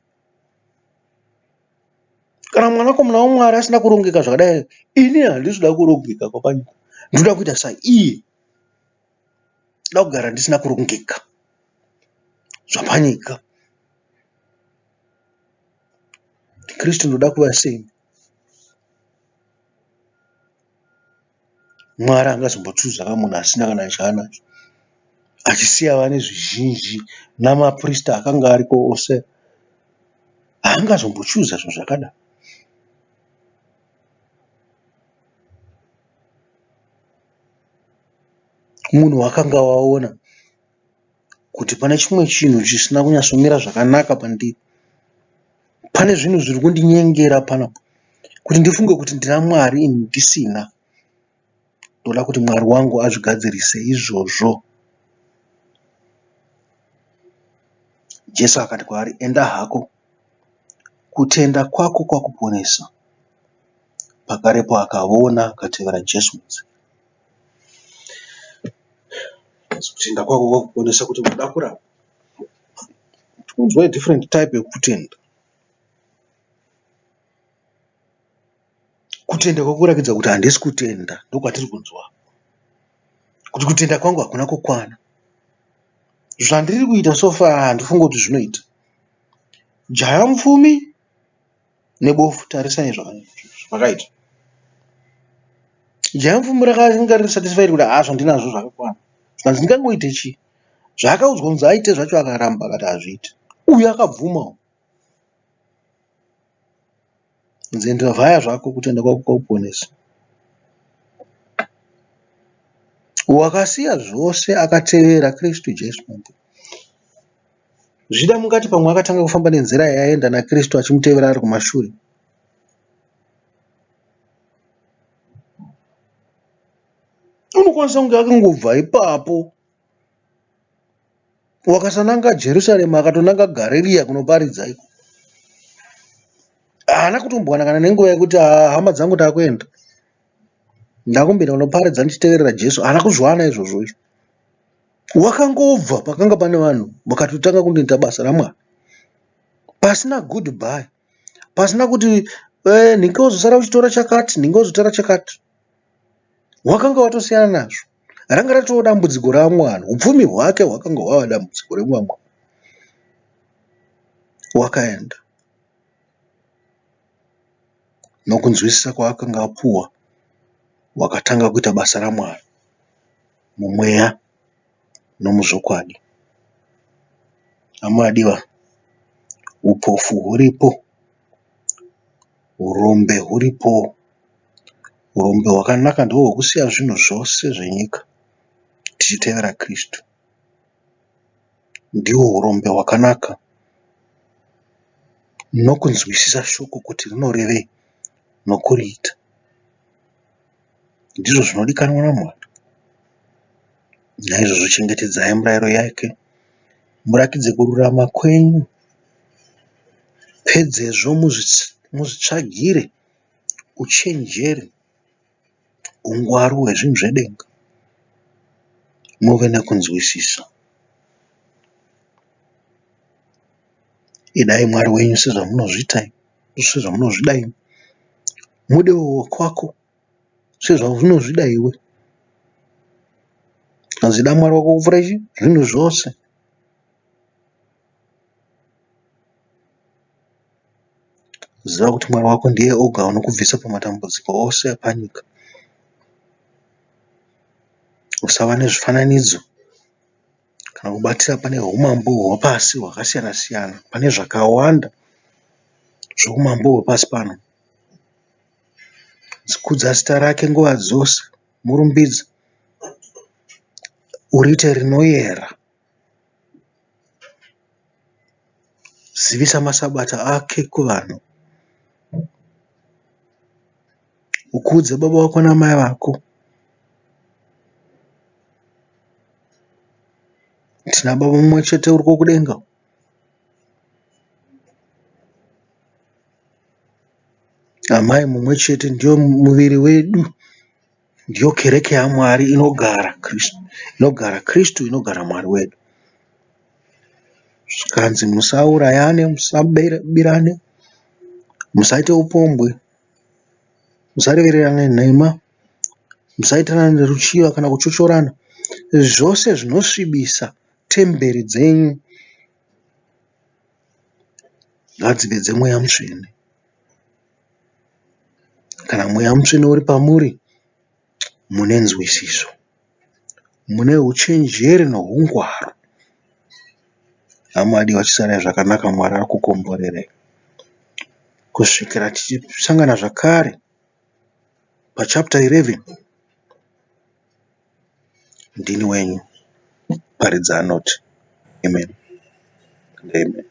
Kana mwanakomana waMwari asina kurongeka zvakadai, ini handisi kuda kurongeka kwapanyika. Ndoda kuita saiye. Ndoda kugara ndisina kurongeka zvapanyika. Kristu ndoda kuva sei? Mwari angazombotsuzaka munhu asina kana chaanacho, achisiya vane zvizhinji namaprista akanga ariko ose. Haangazombochuza zvinhu zvakadai. Munhu wakanga waona kuti pane chimwe chinhu chisina kunyatsomira zvakanaka pandiri. Pane zvinhu zviri kundinyengera panapa, kuti ndifunge kuti ndina Mwari ini ndisina. Ndoda kuti Mwari wangu azvigadzirise izvozvo. Jesu akati kwaari, enda hako, kutenda kwako kwakuponesa. Pakarepo akaona akatevera Jesu. Kutenda kwako kwakuponesa kuti muda kurapa. Tikunzwa different type yekutenda. Kutenda kwakurakidza kuti handisi kutenda, ndokwatiri kunzwa. Kuti kutenda kwangu hakuna kukwana. Zvandiri kuita sofa handifunga kuti zvinoita. Jaya mupfumi nebofu, tarisai zvakaita. Jaya mupfumi rakanga riri satisfied kuti zvandinazvo zvakakwana. Saka ndingangoite chii? Zvaakaudzwa kunzi aite zvacho akaramba akati hazviiti. Uyu akabvumawo. Nzenda vhaya zvako, kutenda kwako kwakuponesa. Wakasiya zvose akatevera Kristu Jesu. Zvida mungati pamwe akatanga kufamba nenzira yaenda naKristu achimutevera ari kumashure. Unokwanisa kunge akangobva ipapo Wakasananga Jerusarema akatonanga Garirea kunoparidza iko. Haana kutombwana kana nenguva yekuti hama dzangu takuenda ndakumbira kunoparidza ndichiteverera Jesu. Haana kuzwana izvozvo. Wakangobva pakanga pane vanhu vakatotanga kundoita basa raMwari pasina goodbye, pasina kuti nhinge wozosara uchitora chakati, nhinge wozotora chakati. Wakanga watosiyana nazvo. Ranga ratova dambudziko raMwari. Upfumi hwake hwakanga hwava dambudziko reMwari. Wakaenda nokunzwisisa kwaakanga apuwa, wakatanga kuita basa raMwari mumweya nomuzvokwadi. Amadiwa, upofu huripo, urombe huripo. Urombe hwakanaka ndihwo hwekusiya zvinhu zvose zvenyika tichitevera Kristu. Ndihwo urombe hwakanaka, nokunzwisisa shoko kuti rinorevei nokuriita. Ndizvo zvinodikanwa naMwari. Naizvozvo chengetedzai mirayiro yake, murakidze kururama kwenyu, pedzezvo muzvitsvagire uchenjeri, ungwaru hwezvinhu zvedenga, muve nekunzwisisa. Idai Mwari wenyu sezvamunozvida imi. Mudewo wakwako sezvaunozvida iwe. Kanzida Mwari wako kupfuura zvinhu zvose. Ziva kuti Mwari wako ndiye oga unokubvisa pamatambudziko ose epanyika. Usava nezvifananidzo kana kubatira pane umambo hwapasi hwakasiyana siyana. Pane zvakawanda zvoumambo hwepasi pano. Kudza zita rake nguva dzose, murumbidze, uriite rinoyera. Zivisa masabata ake kuvanhu. Ukudze baba vako namai vako. Tina baba mumwe chete uri kudenga. Amai mumwe chete ndiyo muviri wedu. Ndiyo kereke yaMwari inogara Kristu, inogara Mwari wedu. Zvikanzi musaurayane, musabirane, musaite upombwe, musarevererane nhema, musaitana ruchiva kana kuchochorana. Zvose zvinosvibisa temberi dzenyu ngadzive dzemweya mutsvene. Kana mweya mutsvene uri pamuri, mune nzwisiso, mune uchenjeri nohungwaru. Amadiwa, chisarai zvakanaka, Mwari akukomborerei. Kusvikira tichisangana zvakare pachapter 11, ndini wenyu paridza anoti. Amen. Amen.